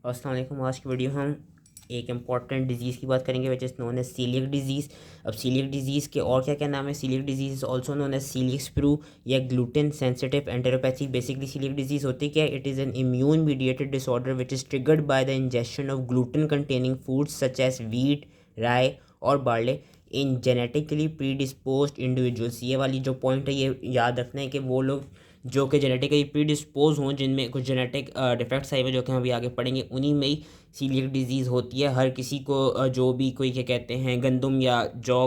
अस्सलाम वालेकुम। आज की वीडियो हम एक इम्पॉर्टेंट डिजीज़ की बात करेंगे which is known as celiac disease. अब सीलियक डिजीज़ के और क्या क्या नाम है? Celiac disease is also known as coeliac sprue या gluten sensitive enteropathy. Basically coeliac disease होती क्या है? It is an immune mediated disorder which is triggered by the injection of gluten containing foods such as wheat, rye और barley in genetically predisposed individuals. ये वाली जो point है ये याद रखना है कि वो लोग जो कि जेनेटिकली प्रीडिस्पोज हों, जिनमें कुछ जेनेटिक डिफेक्ट्स आए हुए जो कि हम अभी आगे पढ़ेंगे, उन्हीं में ही सीलियक डिजीज़ होती है। हर किसी को जो भी कोई क्या कहते हैं गंदम या जौ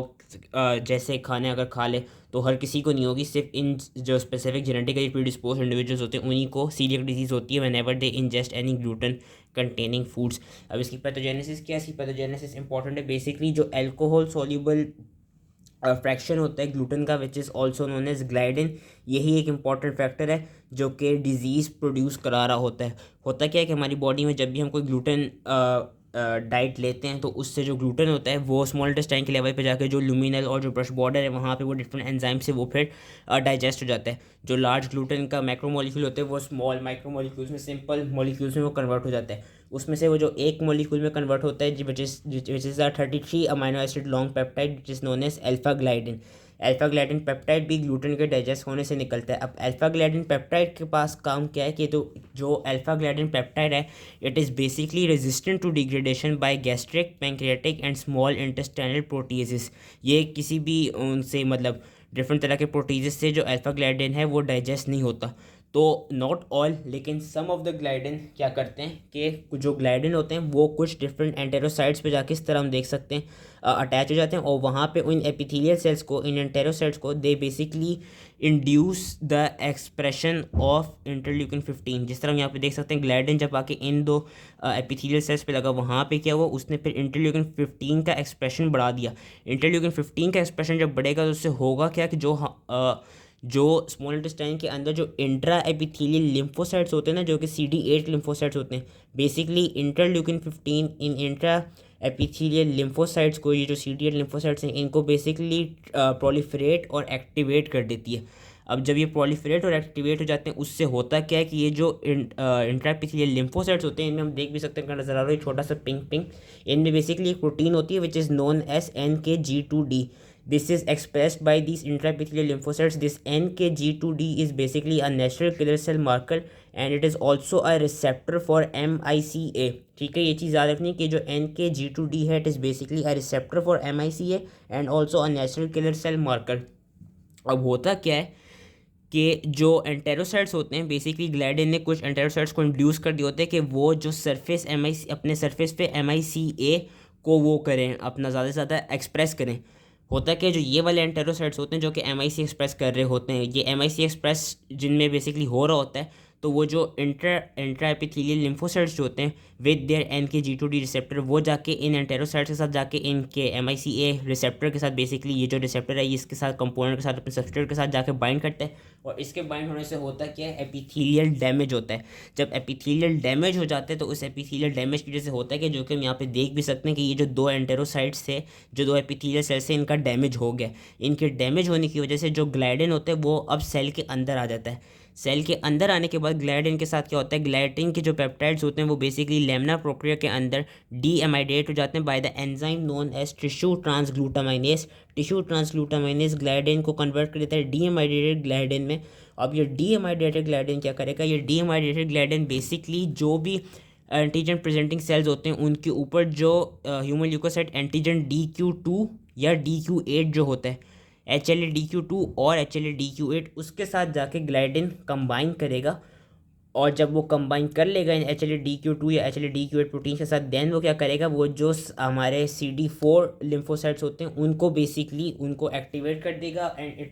जैसे खाने अगर खा ले तो हर किसी को नहीं होगी, सिर्फ इन जो स्पेसिफिक जेनेटिकली प्रीडिस्पोज इंडिविजुअल्स होते हैं उन्हीं को सीलियक डिजीज़ होती है whenever they ingest any gluten containing foods. अब इसकी पैथोजेनेसिस क्या है? इसकी पैथोजेनेसिस इंपॉर्टेंट है। बेसिकली जो अल्कोहल सोल्यूबल फ्रैक्शन होता है ग्लूटेन का which is also known as gliadin, यही एक इंपॉर्टेंट फैक्टर है जो कि डिजीज़ प्रोड्यूस करा रहा होता है। होता क्या है कि हमारी बॉडी में जब भी हम कोई ग्लूटेन डाइट लेते हैं तो उससे जो ग्लूटेन होता है वो स्मॉल इंटेस्टाइन के लेवल पे जाकर जो लुमिनल और जो ब्रश बॉर्डर है वहाँ पे वो डिफरेंट एंजाइम से वो फिर डाइजेस्ट हो जाता है। जो लार्ज ग्लूटेन का मैक्रो मॉलिक्यूल होते हैं वो स्मॉल माइक्रो मॉलिक्यूल्स में, सिंपल मॉलिक्यूल्स में वो कन्वर्ट हो जाता है। उसमें से वो जो एक मॉलिक्यूल में कन्वर्ट होता है which is 33 amino acid long peptide which is known as alpha gliadin. Alpha gliadin peptide भी ग्लूटेन के डाइजेस्ट होने से निकलता है। अब अल्फा ग्लाइडिन पेप्टाइड के पास काम क्या है कि तो जो अल्फा ग्लाइडिन पेप्टाइड है it is basically resistant to degradation by gastric, pancreatic and small intestinal proteases. ये किसी भी उनसे मतलब डिफरेंट तरह के प्रोटीजेस से जो अल्फा ग्लाइडिन है वो डाइजेस्ट नहीं होता। तो नॉट ऑल, लेकिन सम ऑफ द ग्लाइडिन क्या करते हैं कि जो ग्लाइडिन होते हैं वो कुछ डिफरेंट एंटेरोसाइट्स पे जाके इस तरह हम देख सकते हैं अटैच हो जाते हैं और वहाँ पे उन एपिथेलियल सेल्स को, इन एंटेरोसाइट्स को, they basically induce the expression of interleukin 15। जिस तरह हम यहाँ पे देख सकते हैं ग्लाइडिन जब आके इन दो एपिथेलियल सेल्स पे लगा वहाँ पे क्या हुआ, उसने फिर इंटरल्यूकिन 15 का एक्सप्रेशन बढ़ा दिया। इंटरल्यूकिन 15 का एक्सप्रेशन जब बढ़ेगा तो उससे होगा क्या कि जो स्मॉल इंटेस्टाइन के अंदर जो इंट्रा एपिथेलियल लिम्फोसाइट्स होते हैं ना, जो कि CD8 लिम्फोसाइट्स होते हैं, बेसिकली इंटरल्यूकिन 15 इन इंट्रा एपिथेलियल लिम्फोसाइट्स को, ये जो CD8 लिम्फोसाइट्स हैं इनको बेसिकली प्रोलिफरेट और एक्टिवेट कर देती है। अब जब ये प्रोलिफरेट और एक्टिवेट हो जाते हैं उससे होता क्या है कि ये जो इंट्रा एपिथेलियल लिम्फोसाइट्स होते हैं इनमें हम देख भी सकते हैं, नजर आ रहा है छोटा सा पिंक पिंक, इनमें बेसिकली एक प्रोटीन होती है which is known as NKG2D। This is expressed by these intraepithelial lymphocytes. This NKG2D is basically a natural killer cell marker and it is also a receptor for MICA। ठीक है, ये चीज़ याद रखनी कि जो NKG2D है it is basically a receptor for MICA and also a natural killer cell marker। अब होता क्या है कि जो एंटेरोसाइट्स होते हैं बेसिकली ग्लाइडिन ने कुछ एंटेरोसाइट्स को इंड्यूस कर दिए होते हैं कि वो जो सरफेस अपने सरफेस पे MICA को वो करें, अपना ज़्यादा से ज़्यादा एक्सप्रेस करें। होता है कि जो ये वाले एंटेरोसाइट्स होते हैं जो कि MIC एक्सप्रेस कर रहे होते हैं, ये MIC एक्सप्रेस जिनमें बेसिकली हो रहा होता है, तो वो जो इंट्रा एपिथेलियल लिम्फोसाइट्स जो होते हैं विद देयर NKG2D रिसेप्टर, वो जाके इन एंटेरोसाइट्स के साथ जाके इनके MICA रिसेप्टर के साथ, बेसिकली ये जो रिसेप्टर है ये इसके साथ कंपोनेंट के साथ अपने सबस्ट्रेट के साथ जाके बाइंड करता है और इसके बाइंड होने से होता क्या है, एपिथेलियल डैमेज होता है। जब एपिथेलियल डैमेज हो जाते हैं तो उस एपिथेलियल डैमेज की वजह से होता है कि जो कि हम यहाँ पे देख भी सकते हैं कि ये जो दो एंटेरोसाइट्स थे, जो दो एपिथेलियल सेल्स से इनका डैमेज हो गया। इनके डैमेज होने की वजह से जो ग्लाइडिन होता है वो अब सेल के अंदर आ जाता है। सेल के अंदर आने के बाद ग्लाइडिन के साथ क्या होता है, ग्लाइडिन के जो पेप्टाइड्स होते हैं वो बेसिकली लेमिनार प्रक्रिया के अंदर डीएमाइडेट हो जाते हैं by the enzyme known as tissue transglutaminase. Tissue transglutaminase gliadin को कन्वर्ट कर देता है डीएमाइडेटेड ग्लाइडिन में। अब ये डीएमाइडेटेड ग्लाइडिन क्या करेगा, ये डीएमाइडेटेड ग्लाइडिन बेसिकली जो भी एंटीजन प्रेजेंटिंग सेल्स होते हैं उनके ऊपर जो ह्यूमन ल्यूकोसाइट एंटीजन DQ2 या DQ8 जो होता है, HLA-DQ2 और HLA-DQ8, उसके साथ जाके ग्लाइडिन कंबाइन करेगा। और जब वो कंबाइन कर लेगा इन HLA-DQ2 या HLA-DQ8 प्रोटीन के साथ, देन वो क्या करेगा, वो जो हमारे CD4 लिम्फोसाइट्स होते हैं उनको बेसिकली उनको एक्टिवेट कर देगा and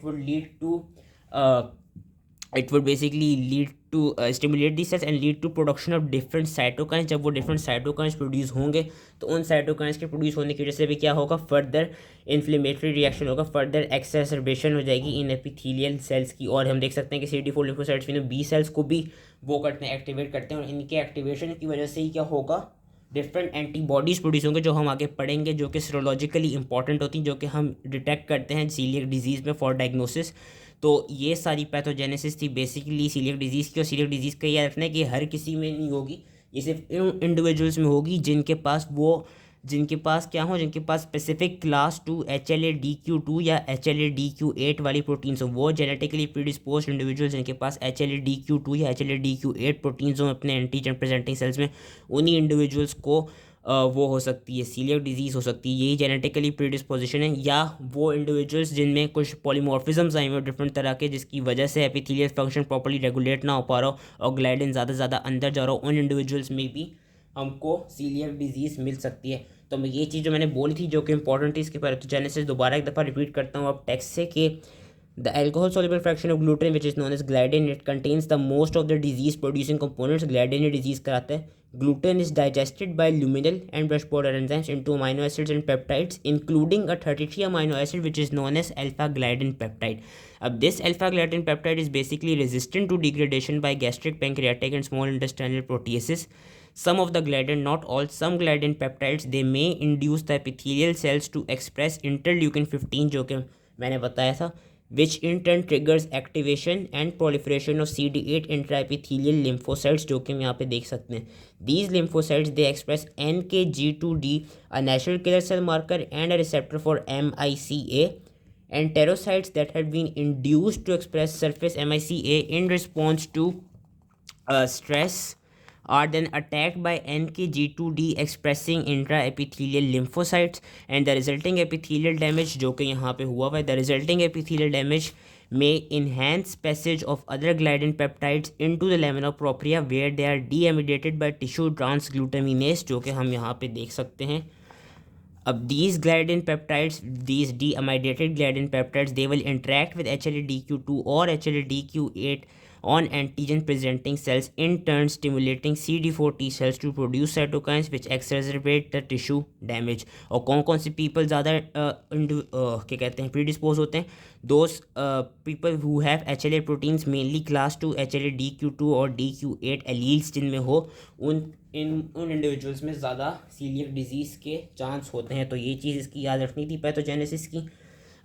it would basically lead to stimulate these cells and lead to production of different cytokines। जब वो different cytokines प्रोड्यूस होंगे तो उन cytokines के प्रोड्यूस होने की वजह से भी क्या होगा, फर्दर इन्फ्लेमेटरी रिएक्शन होगा, फर्दर एक्सेसरबेशन हो जाएगी इन एपिथेलियल सेल्स की। और हम देख सकते हैं कि CD4 लिम्फोसाइट्स में B सेल्स को भी वो करते हैं, एक्टिवेट करते हैं, और इनके एक्टिवेशन की वजह से ही क्या होगा, डिफरेंट एंटीबॉडीज़ प्रोड्यूस होंगे जो हम आगे पढ़ेंगे, जो कि सीरोलॉजिकली इंपॉर्टेंट होती हैं, जो कि हम डिटेक्ट करते हैं सीलियक डिजीज़ में फॉर डायग्नोसिस। तो ये सारी पैथोजेनेसिस थी बेसिकली सीलियक डिजीज़ की। और सीलियक डिजीज़ का ये रखना है कि हर किसी में नहीं होगी, ये सिर्फ इन इंडिविजुअल्स में होगी जिनके पास क्या हो, जिनके पास स्पेसिफिक क्लास 2 HLA-DQ2 या HLA-DQ8 वाली प्रोटीन्स हो। वो जेनेटिकली प्रीडिस्पोज इंडिविजुअल्स जिनके पास HLA-DQ2 या HLA-DQ8 प्रोटीन्स हो अपने एंटीजन प्रेजेंटिंग सेल्स में, उन्हीं इंडिविजुअल्स को वो हो सकती है सीलियक डिजीज़ हो सकती है। यही जेनेटिकली प्रीडिस्पोजिशन है। या वो इंडिविजुअल्स जिनमें कुछ पॉलीमॉर्फिज्म्स आए हुए हैं डिफरेंट तरह के, जिसकी वजह से एपिथेलियल फंक्शन प्रॉपर्ली रेगुलेट ना हो पा रहा हो और ग्लाइडिन ज़्यादा से ज़्यादा अंदर जा रहा हो, उन इंडिविजुअल्स में भी हमको सीलियक डिजीज़ मिल सकती है। तो मैं ये चीज़ जो मैंने बोली थी जो कि इंपॉर्टेंट थी, इसके पैथोजेनेसिस दोबारा एक दफ़ा रिपीट करता हूँ अब टेक्स्ट से कि the alcohol soluble fraction of gluten which is known as gliadin, it contains the most of the disease producing components. gliadin disease कराता है। gluten is digested by luminal and brush border enzymes into amino acids and peptides including a 33 amino acid which is known as alpha gliadin peptide. अब this alpha gliadin peptide is basically resistant to degradation by gastric, pancreatic and small intestinal proteases. Some of the gliadin, not all, some gliadin peptides they may induce the epithelial cells to express interleukin 15 जो कि मैंने बताया था, which in turn triggers activation and proliferation of CD8 intraepithelial lymphocytes जो कि हम यहाँ पे देख सकते हैं। These lymphocytes they express NKG2D, a natural killer cell marker and a receptor for MICA, and enterocytes that had been induced to express surface MICA in response to stress are then attacked by NKG2D expressing intraepithelial lymphocytes, and the resulting epithelial damage जो कि यहाँ पे हुआ है, the resulting epithelial damage may enhance passage of other gliadin peptides into the lamina propria where they are deamidated by tissue transglutaminase जो कि हम यहाँ पे देख सकते हैं। अब these gliadin peptides, these deamidated gliadin peptides, they will interact with HLA-DQ2 or HLA-DQ8 on antigen presenting cells, in turn stimulating CD4 T cells to produce cytokines which exacerbate the tissue damage. और कौन कौन से people ज़्यादा क्या कहते हैं predispose होते हैं? Those people who have HLA proteins mainly class 2 HLA-DQ2 और DQ8 एलील्स जिनमें हो, उन इंडिविजुअल्स में ज़्यादा सीलियक डिजीज़ के चांस होते हैं। तो ये चीज़ इसकी याद रखनी थी पैथोजेनेसिस की।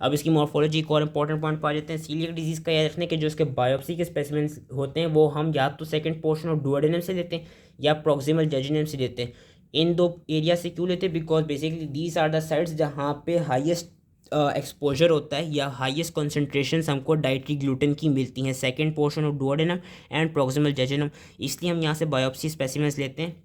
अब इसकी मॉर्फोलॉजी एक और इंपॉर्टेंट पॉइंट पा जाते हैं। सीलियक डिजीज़ का याद रखने के जो इसके बायोप्सी के स्पेसिमेंस होते हैं वो हम या तो सेकंड पोर्शन ऑफ डुओडेनम से लेते हैं या प्रॉक्सिमल जजेनम से लेते हैं। इन दो एरिया से क्यों लेते हैं? Because basically these are the sites जहाँ पे हाईएस्ट एक्सपोजर होता है या हाईएस्ट कॉन्सेंट्रेशन हमको डाइटरी ग्लूटेन की मिलती हैं, second portion of duodenum and proximal jejunum. इसलिए हम यहाँ से बायोप्सी स्पेसिमेंस लेते हैं।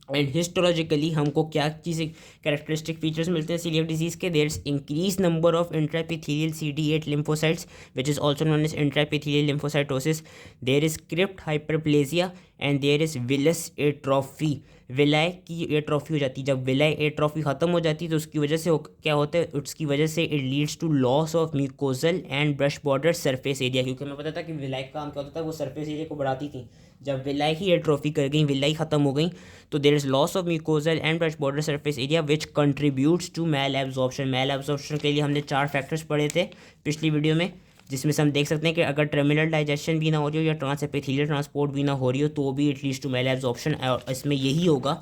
एंड हिस्टोलॉजिकली हमको क्या चीज़ें कैरेक्टरिस्टिक फीचर्स मिलते हैं सीलियक डिजीज़ के? There is increase number of intraepithelial CD8 lymphocytes which is also known as intraepithelial lymphocytosis. There is crypt hyperplasia and there is villus atrophy. विलाय की atrophy हो जाती है। जब विलाय एट्रॉफी ख़त्म हो जाती है तो उसकी वजह से क्या होता है? उसकी वजह से it leads to loss of mucosal and brush border surface area. क्योंकि हमें पता था कि विलाय का काम क्या होता था, वो सरफेस एरिया को बढ़ाती थी। जब विलाय ही एट्रॉफी कर गई, विलाय ख़त्म हो गई, तो there is loss of mucosal and brush border surface area which contributes to malabsorption. Malabsorption के लिए हमने 4 फैक्टर्स पढ़े थे पिछली वीडियो में, जिसमें से हम देख सकते हैं कि अगर टर्मिनल डाइजेशन भी ना हो रही हो या ट्रांस एपिथेलियल ट्रांसपोर्ट भी ना हो रही हो तो भी it leads to malabsorption. और इसमें यही होगा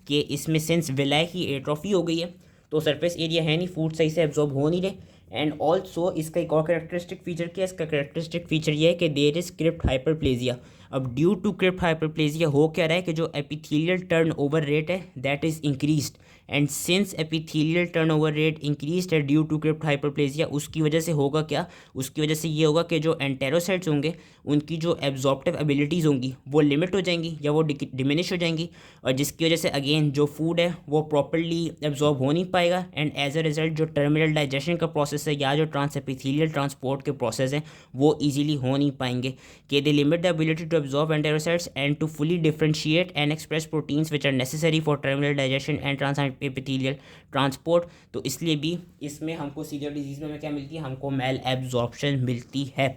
कि इसमें सिंस विलाय की एट्रॉफी हो गई है तो सरफेस एरिया है नहीं, फूड सही से एब्जॉर्ब हो नहीं रहे। एंड ऑल्सो इसका एक और कैरेक्टरिस्टिक फीचर क्या है? इसका कैरेक्टरिस्टिक फीचर ये है कि देयर इज क्रिप्ट हाइपरप्लेजिया। अब ड्यू टू क्रिप्ट हाइपरप्लेजिया हो क्या रहा है कि जो एपिथेलियल टर्न ओवर रेट है that is increased, and since epithelial turn over rate increased है ड्यू टू क्रिप्ट हाइपरप्लेजिया, उसकी वजह से होगा क्या? उसकी वजह से ये होगा कि जो एंटेरोसाइट्स होंगे उनकी जो एब्जॉर्प्टिव एबिलिटीज़ होंगी वो लिमिट हो जाएंगी या वो डिमिनिश हो जाएंगी, और जिसकी वजह से अगेन जो फूड है वो प्रॉपरली एब्जॉर्ब हो नहीं पाएगा। एंड एज अ रिजल्ट जो टर्मिनल डाइजेशन का प्रोसेस है या जो ट्रांस एपिथेलियल ट्रांसपोर्ट के प्रोसेस हैं वो ईजिली हो नहीं पाएंगे। कि they limit the ability to absorb enterocytes and to fully differentiate and express proteins which are necessary for terminal digestion and transepithelial transport। तो इसलिए भी इसमें हमको सीलियक डिजीज़ में क्या मिलती है? हमको मैल एब्जॉर्प्शन मिलती है।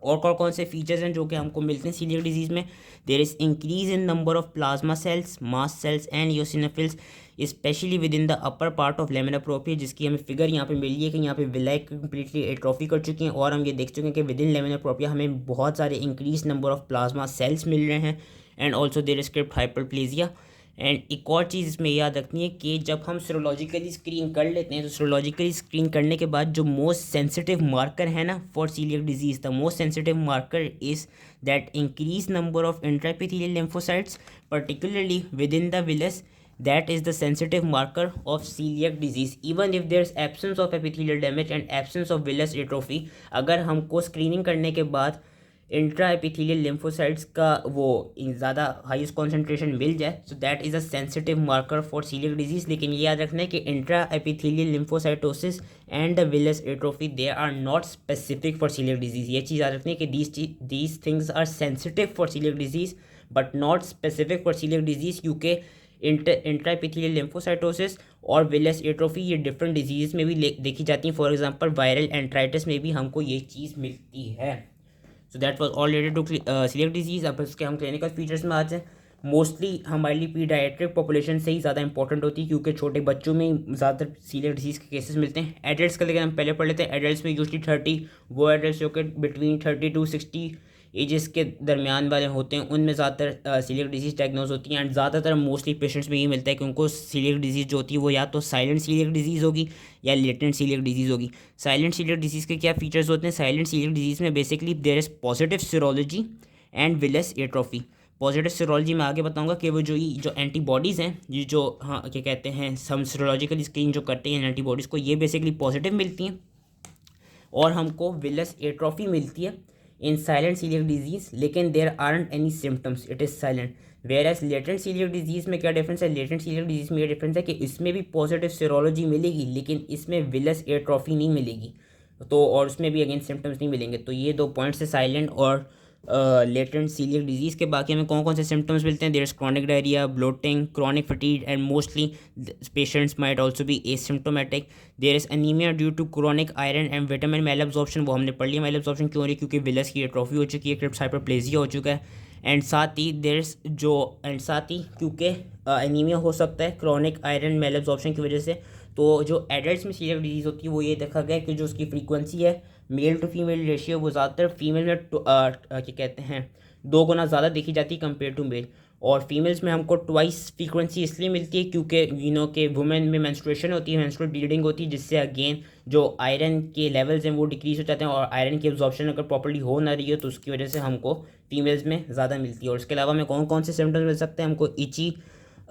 और कौन से फीचर्स हैं जो कि हमको मिलते हैं सीलियक डिजीज़ में? There is increase in number of plasma cells, mast cells and eosinophils specially within the upper part of lamina propria, जिसकी हमें फिगर यहाँ पे मिली है कि यहाँ पे विलाय कम्प्लीटली एट्रॉफी कर चुकी हैं। और हम ये देख चुके हैं कि विद इन लेमिना प्रोप्रिया हमें बहुत सारे increase number of plasma cells मिल रहे हैं। And also there is crypt hyperplasia and एक और चीज़ इसमें याद रखनी है कि जब हम सीरोलॉजिकली स्क्रीन कर लेते हैं तो सीरोलॉजिकली स्क्रीन करने के बाद जो मोस्ट सेंसिटिव मार्कर है ना for celiac disease, the most sensitive marker is that increase number of intraepithelial lymphocytes particularly within the villus. That is the sensitive marker of celiac disease even if there is absence of epithelial damage and absence of villus atrophy. अगर हमको screening करने के बाद intra epithelial lymphocytes का वो ज़्यादा highest concentration मिल जाए so that is a sensitive marker for celiac disease. लेकिन ये याद रखना है कि intraepithelial lymphocytosis and the villous atrophy they are not specific for celiac disease. ये चीज़ याद रखनी है कि these things are sensitive for celiac disease but not specific for celiac disease, क्योंकि इंट्राएपिथेलियल लिम्फोसाइटोसिस और विलस एट्रोफी ये different disease में भी देखी जाती हैं. फॉर एग्जांपल वायरल एंट्राइटिस में भी हमको ये चीज़ मिलती है. So that was all related to celiac disease. अब इसके हम क्लिनिकल फीचर्स में आते हैं. मोस्टली हमारे लिए पीडियाट्रिक पॉपुलेशन से ही ज़्यादा इंपॉर्टेंट होती है क्योंकि छोटे बच्चों में ज़्यादातर सीलियक डिजीज़ के केसेस मिलते हैं. एडल्ट्स का लेकिन हम पहले पढ़ लेते हैं. एडल्ट्स में यूजली 30 वो एडल्ट्स जो कि बिटवीन 30 to 60 एजेस के दरमियान वाले होते हैं उनमें ज़्यादातर सीलियक डिजीज़ डायग्नोज होती हैं. एंड ज़्यादातर मोस्टली पेशेंट्स में ये मिलता है कि उनको सीलियक डिजीज़ जो होती है वो या तो साइलेंट सीलियक डिजीज़ होगी या लेटेंट सीलियक डिजीज़ होगी. साइलेंट सीलियक डिजीज़ के क्या फीचर्स होते हैं? साइलेंट सीलियक डिजीज़ में basically there is positive serology and villous atrophy. Positive serology में आगे बताऊंगा कि वो जो एंटीबॉडीज़ हैं ये जो हाँ क्या कहते हैं हम सीरोलॉजिकल स्क्रीन जो करते हैं एंटीबॉडीज़ को ये बेसिकली पॉजिटिव मिलती हैं और हमको विलस एट्रोफी मिलती है इन साइलेंट सीलियक डिजीज़. लेकिन there aren't any symptoms, it is silent. Whereas latent celiac disease में क्या डिफरेंस है? लेटेंट सीलियक डिजीज़ में ये डिफरेंस है कि इसमें भी पॉजिटिव सीरोलॉजी मिलेगी लेकिन इसमें विलस एट्रोफी नहीं मिलेगी तो और उसमें भी अगेन सिम्टम्स नहीं मिलेंगे. तो ये दो पॉइंट्स है साइलेंट और लेटेंट सीलियक डिजीज़ के. बाकी हमें कौन कौन से सिम्टम्स मिलते हैं? There is chronic diarrhoea, bloating, chronic fatigue and mostly patients might also be asymptomatic. There is anaemia due to chronic iron and vitamin malabsorption. वो हमने पढ़ लिया मेल एब्जॉर्प्शन क्यों हो रही है? क्योंकि विलस की एट्रोफी हो चुकी है, क्रिप्स हाइपरप्लेजिया हो चुका है. एंड साथ ही क्योंकि एनीमिया हो सकता है क्रॉनिक आयरन मेल एब्जॉर्प्शन की वजह से. तो जो एडल्ट्स में सीलियक डिजीज़ होती है वो ये देखा गया कि जो उसकी फ्रीक्वेंसी है मेल टू फीमेल रेशियो वो ज़्यादातर फीमेल में क्या कहते हैं 2 गुना ज़्यादा देखी जाती है कंपेयर टू मेल. और फीमेल्स में हमको ट्वाइस फ्रीक्वेंसी इसलिए मिलती है क्योंकि के वुमेन में मेंस्ट्रुएशन होती है, मेंस्ट्रुअल ब्लीडिंग होती है जिससे अगेन जो आयरन के लेवल्स हैं वो डिक्रीज हो जाते हैं और आयरन की एब्जॉर्प्शन अगर प्रॉपर्ली हो ना रही हो तो उसकी वजह से हमको फीमेल्स में ज़्यादा मिलती है. और इसके अलावा हमें कौन कौन से सिम्टम्स मिल सकते हैं? हमको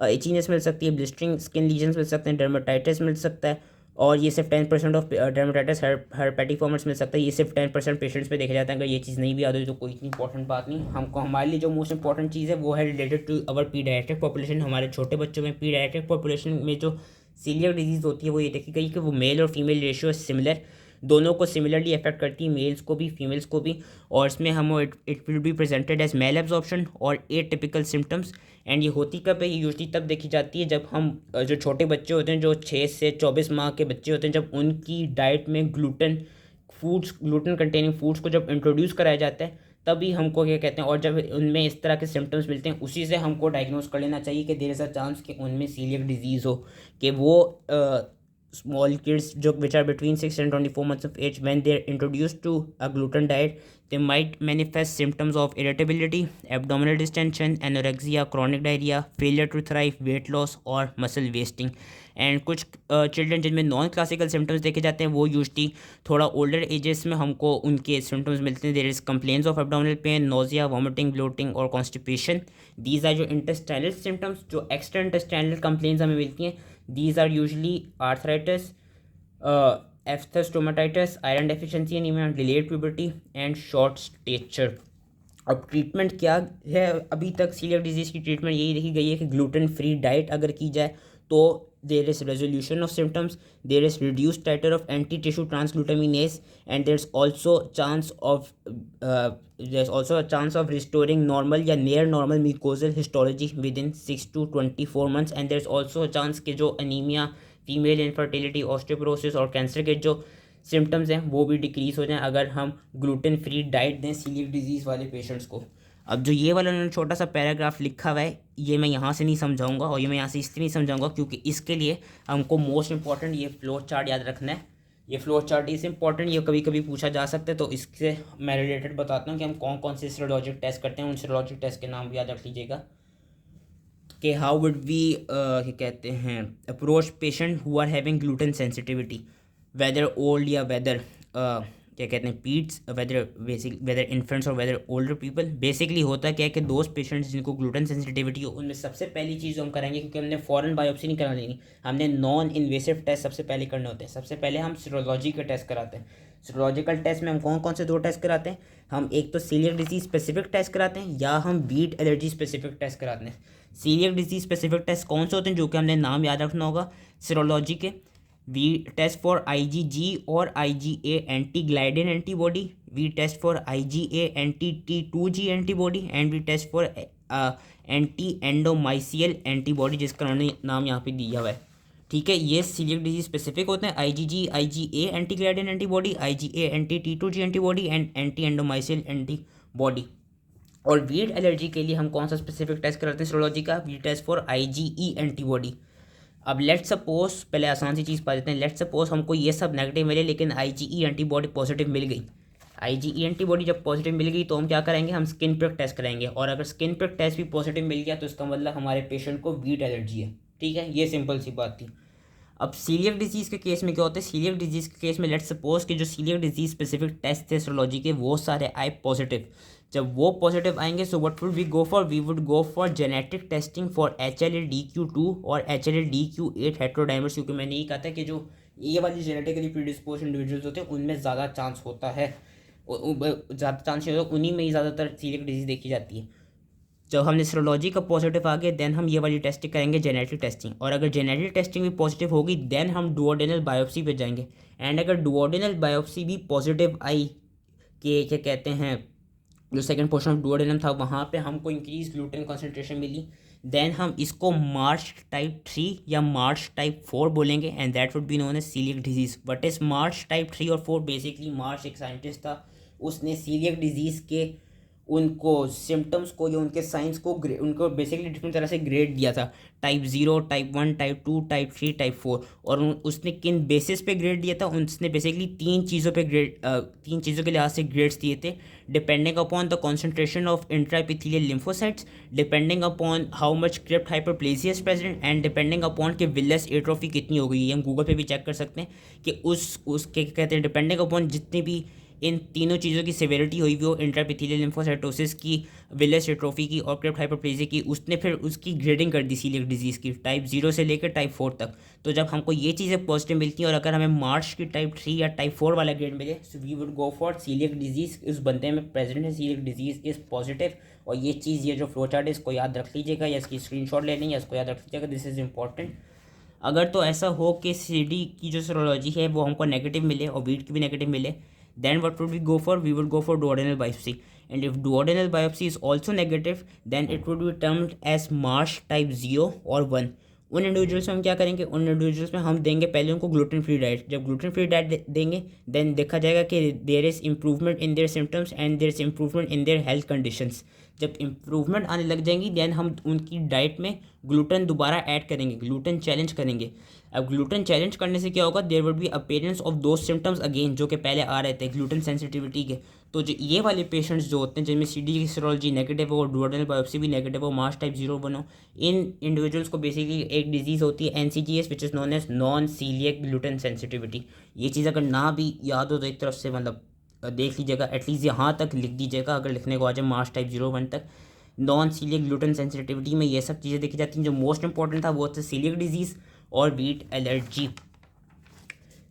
इचीनेस मिल सकती है, ब्लिस्टरिंग स्किन लीजन्स मिल सकते हैं, डर्मेटाइटिस मिल सकता है और ये सिर्फ 10% ऑफ डर्मेटाइटिस हर्पेटिफॉर्मस मिल सकता है. ये सिर्फ 10% पेशेंट्स में देखा जाता है. अगर ये चीज़ नहीं भी याद हो तो कोई इतनी इंपॉर्टेंट बात नहीं. हमको हमारे लिए जो मोस्ट इंपॉर्टेंट चीज़ है वो है related to our paediatric population. हमारे छोटे बच्चों में पीडियाट्रिक पॉपुलेशन में जो सीलियक डिजीज़ होती है वो ये देखी गई कि वो मेल और फीमेल रेशियो सिमिलर, दोनों को सिमिलरली अफेक्ट करती है, मेल्स को भी फीमेल्स को भी. और इसमें हम it will be presented as malabsorption और एटिपिकल सिम्टम्स. एंड ये होती कब है? ये यूजली तब देखी जाती है जब हम जो छोटे बच्चे होते हैं जो 6 से 24 माह के बच्चे होते हैं जब उनकी डाइट में ग्लूटेन कंटेनिंग फूड्स को जब इंट्रोड्यूस कराया जाता है तभी हमको क्या कहते हैं. और जब उनमें इस तरह के सिम्टम्स मिलते हैं उसी से हमको डायग्नोज कर लेना चाहिए कि देयर इज़ अ चांस कि उनमें सीलियक डिजीज़ हो. कि वो small kids जो which are between 6 and 24 months of age, when they are introduced to a gluten diet they might manifest symptoms of irritability, abdominal distension, anorexia, chronic diarrhea, failure to thrive, weight loss और muscle wasting. And कुछ children जिनमें non classical symptoms देखे जाते हैं वो usually थोड़ा older edges में हमको उनके सिम्टम्स मिलते हैं. There is complaints of abdominal pain, nausea, vomiting, bloating और कॉन्स्टिपेशन. दीज आर जो इंटेस्टाइनल सिम्टम्स. जो एक्स्ट्रा इंटेस्टाइनल कंप्लेंट्स हमें मिलती हैं these are usually arthritis, aphthous stomatitis, iron deficiency anaemia, delayed puberty and short stature. अब treatment क्या है? अभी तक सीलियक डिजीज़ की ट्रीटमेंट यही देखी गई है कि ग्लूटेन फ्री डाइट अगर की जाए तो there is resolution of symptoms, there is reduce titre of anti tissue transglutaminase and there is also chance of restoring normal या near normal mucosal histology within 6 to 24 months. And there is also chance कि जो anaemia, female infertility, osteoporosis और cancer के जो symptoms हैं वो भी decrease हो जाएं अगर हम ग्लूटेन फ्री डाइट दें सीलियक डिजीज़ वाले पेशेंट्स को. अब जो ये वाला उन्होंने छोटा सा पैराग्राफ लिखा हुआ है ये मैं यहाँ से नहीं समझाऊंगा और ये मैं यहाँ से इसलिए नहीं समझाऊंगा क्योंकि इसके लिए हमको मोस्ट इंपॉर्टेंट ये फ्लो चार्ट याद रखना है. ये फ्लो चार्ट इस इंपॉर्टेंट, ये कभी कभी पूछा जा सकता है तो इससे मैं रिलेटेड बताता हूँ कि हम कौन कौन से सीरोलॉजिक टेस्ट करते हैं. उन सीरोलॉजिक टेस्ट के नाम भी याद रख लीजिएगा. कि हाउ वुड वी क्या कहते हैं approach patient who are having gluten sensitivity, whether old या वेदर क्या कहते हैं पीड्स, वेदर इन्फेंट्स और वेदर ओल्डर पीपल। बेसिकली होता क्या है कि दोस्त पेशेंट्स जिनको ग्लूटेन सेंसिटिविटी हो, उनमें सबसे पहली चीज़ हम करेंगे, क्योंकि हमने फॉरेन बायोप्सी नहीं करानी, हमने नॉन इन्वेसिव टेस्ट सबसे पहले करने होते हैं। सबसे पहले हम सीरोलॉजी के टेस्ट कराते हैं। सीरोलॉजिकल टेस्ट में हम कौन कौन से 2 टेस्ट कराते हैं? हम एक तो सीलियक डिजीज स्पेसिफिक टेस्ट कराते हैं, या हम वीट एलर्जी स्पेसिफिक टेस्ट कराते हैं। सीलियक डिजीज स्पेसिफिक टेस्ट कौन से होते हैं, जो कि हमने नाम याद रखना होगा सीरोलॉजी के? वी टेस्ट फॉर IgG और IgA anti gliadin antibody, we test for IgA anti T2G antibody, and we test for anti endomysial antibody, जिसका उन्होंने नाम यहाँ पे दिया हुआ है। ठीक है, ये सीलियक डिजीज स्पेसिफिक होते हैं। IgG IgA anti gliadin antibody, IgA anti T2G antibody and anti endomysial antibody. और वीट एलर्जी के लिए हम कौन सा स्पेसिफिक टेस्ट कराते हैं सीरोलॉजी का? We test for IgE antibody. अब लेट सपोज, पहले आसान सी चीज़ पा देते हैं, लेट सपोज हमको ये सब नेगेटिव मिले लेकिन IgE एंटीबॉडी पॉजिटिव मिल गई। IgE एंटीबॉडी जब पॉजिटिव मिल गई तो हम क्या करेंगे? हम स्किन प्रिक टेस्ट करेंगे, और अगर स्किन प्रिक टेस्ट भी पॉजिटिव मिल गया तो इसका मतलब हमारे पेशेंट को वीट एलर्जी है। ठीक है, ये सिंपल सी बात थी। अब सीलियक डिजीज़ के केस में क्या होता है? सीलियक डिजीज़ के केस में लेट सपोज कि जो सीलियक डिजीज़ स्पेसिफिक टेस्ट थे सीरोलॉजी के, वो सारे आए पॉजिटिव। जब वो पॉजिटिव आएंगे, so what would we go for? We would go for genetic testing for HLA-DQ2 और HLA-DQ8 हेट्रोडाइमर्स, क्योंकि मैंने ये कहा था कि जो ये वाली जेनेटिकली प्रीडिस्पोज इंडिविजुअल्स होते हैं उनमें ज़्यादा चांस होता है, ज़्यादा चांस नहीं होता, उन्हीं में ही ज़्यादातर सीलियक डिजीज़ देखी जाती है। जब हमने सीरोलॉजी का पॉजिटिव आ गया, देन हम ये वाली टेस्टिंग करेंगे, जेनेटिक टेस्टिंग। और अगर जेनेटिक टेस्टिंग भी पॉजिटिव होगी, देन हम डुओडेनल बायोप्सी पे जाएंगे। एंड अगर डुओडेनल बायोप्सी भी पॉजिटिव आई कि क्या कहते हैं जो सेकंड पोर्शन ऑफ डुओडेनम था वहाँ पे हमको इंक्रीज ग्लूटेन कॉन्सेंट्रेशन मिली, देन हम इसको मार्च टाइप 3 या मार्च टाइप 4 बोलेंगे, and that would be known as celiac disease. What is Marsh type 3 और 4? बेसिकली मार्च एक साइंटिस्ट था, उसने सीलियक डिजीज़ के उनको सिम्टम्स को या उनके साइंस को उनको बेसिकली डिफरेंट तरह से ग्रेड दिया था, type 0, type 1, type 2, type 3, type 4। और उसने किन बेसिस पे ग्रेड दिया था? उसने बेसिकली 3 चीज़ों पे ग्रेड 3 चीज़ों के लिहाज से ग्रेड्स दिए थे, depending upon the concentration of intraepithelial lymphocytes, depending upon how much crypt hyperplasia is present, and depending upon कि विलस एट्रोफी कितनी हो गई है। हम गूगल पे भी चेक कर सकते हैं कि उसके कहते हैं डिपेंडिंग अपॉन जितनी भी इन तीनों चीज़ों की सेवेरिटी हुई वो इंट्राएपिथेलियल लिम्फोसाइटोसिस की, विलस एट्रोफी की और क्रिप्ट हाइपरप्लेसिया की, उसने फिर उसकी ग्रेडिंग कर दी सीलियक डिजीज़ की, टाइप 0 से लेकर टाइप 4 तक। तो जब हमको ये चीज़ें पॉजिटिव मिलती हैं और अगर हमें मार्च की टाइप 3 या टाइप 4 वाला ग्रेड मिले, so we would go for celiac disease, उस बंदे में प्रेजेंट है सीलियक डिजीज़ इज़ पॉजिटिव। और ये चीज़, ये जो फ्लो चार्ट है इसको याद रख लीजिएगा, या इसकी स्क्रीनशॉट ले लें, या इसको याद रख लीजिएगा, दिस इज़ इंपॉर्टेंट। अगर तो ऐसा हो कि CD की जो सीरोलॉजी है वो हमको नेगेटिव मिले और वीट की भी नेगेटिव मिले, then what would we go for? We would go for duodenal biopsy. And if duodenal biopsy is also negative, then it would be termed as Marsh type 0 or 1. उन individuals में हम क्या करेंगे? उन individuals में हम देंगे पहले उनको ग्लूटेन फ्री डाइट। जब ग्लूटेन फ्री डाइट देंगे, देन देखा जाएगा कि there is improvement in their symptoms and there is improvement in their health conditions. जब इम्प्रूवमेंट आने लग जाएंगी, देन हम उनकी डाइट में ग्लूटेन दोबारा ऐड करेंगे, ग्लूटेन चैलेंज करेंगे। अब ग्लूटेन चैलेंज करने से क्या होगा? There would be appearance of दो सिम्टम्स अगेन जो कि पहले आ रहे थे ग्लूटेन सेंसिटिविटी के। तो जो ये वाले पेशेंट्स जो होते हैं जिनमें CD की सीरोलॉजी नेगेटिव हो और डुओडेनल बायोप्सी भी नेगेटिव हो, मार्च टाइप 0 बनो, इन इंडिविजुअल्स को बेसिकली एक डिजीज़ होती है NCGS which is known as non celiac gluten sensitivity. ये चीज़ अगर ना भी याद हो तो एक तरफ से मतलब देख लीजिएगा, एटलीस्ट यहाँ तक लिख दीजिएगा अगर लिखने को आ जाए मार्च टाइप 0-1 तक। नॉन सीलियक ग्लूटेन सेंसिटिविटी में ये सब चीज़ें देखी जाती हैं। जो मोस्ट इंपॉर्टेंट था वो था सीलियक डिजीज़ और वीट एलर्जी।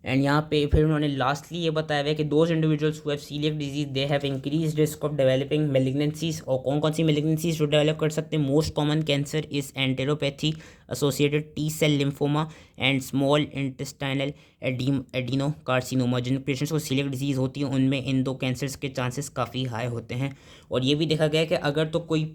एंड यहाँ पे फिर उन्होंने लास्टली ये बताया हुआ है कि those individuals who have celiac disease they have increase risk of developing malignancies. और कौन कौन सी मेलिग्नेंसीज जो डेवलप कर सकते हैं? Most common cancer is enteropathy associated T cell lymphoma and small intestinal adenocarcinoma. जिन पेशेंट्स को सीलियक डिजीज़ होती है उनमें इन दो कैंसर्स के चांसेस काफ़ी हाई होते हैं। और ये भी देखा गया है कि अगर तो कोई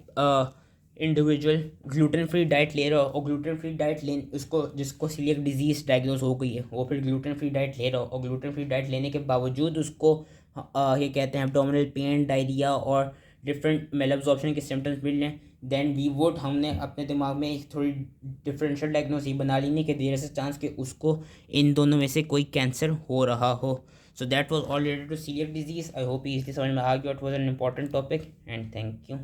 इंडिविजुअल ग्लूटेन फ्री डाइट ले रहा हो और ग्लूटेन फ्री डाइट ले उसको जिसको सीलियक डिजीज़ डायग्नोज हो गई है वो फिर ग्लूटेन फ्री डाइट ले रहा हो और ग्लूटेन फ्री डाइट लेने के बावजूद उसको ये कहते हैं एब्डोमिनल पेन, डायरिया और डिफरेंट मेल एब्जॉर्प्शन के सिम्टम्स मिल रहे हैं, देन वी वुड हमने अपने दिमाग में एक थोड़ी डिफरेंशियल डायग्नोसिस बना ली कि देयर इज अ चांस कि उसको इन दोनों में से कोई कैंसर हो रहा हो। So that was all related to celiac disease. I hope easily समझ में आ गया। It was an important topic and thank you.